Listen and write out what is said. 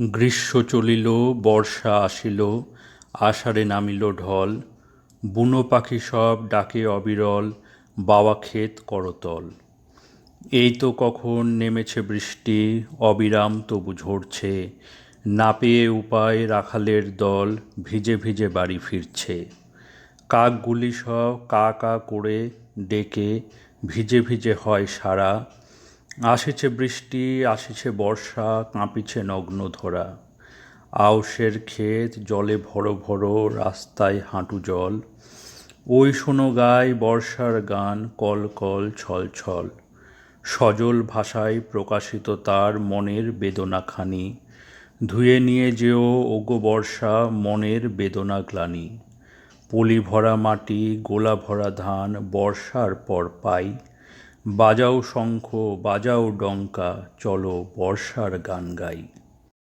গ্রীষ্ম চলিল, বর্ষা আসিল, আষাঢ়ে নামিল ঢল। বুনো পাখি সব ডাকে অবিরল, বাওয়া ক্ষেত করতল। এই তো কখন নেমেছে বৃষ্টি, অবিরাম তবু ঝরছে। না পেয়ে উপায় রাখালের দল, ভিজে ভিজে বাড়ি ফিরছে। কাকগুলি সব কা কা করে ডেকে, ভিজে ভিজে হয় সারা। আসিছে বৃষ্টি, আসিছে বর্ষা, কাঁপিছে নগ্ন ধরা। আউশের ক্ষেত জলে ভরো ভরো, রাস্তায় হাঁটু জল। ওই শোনো গায় বর্ষার গান, কল কল ছল ছল। সজল ভাষায় প্রকাশিত তার মনের বেদনাখানি। ধুয়ে নিয়ে যেও ওগো বর্ষা, মনের বেদনা গ্লানি। পলি ভরা মাটি, গোলা ভরা ধান, বর্ষার পর পাই। বাজাও শঙ্খ, বাজাও ডঙ্কা, চলো বর্ষার গান গাই।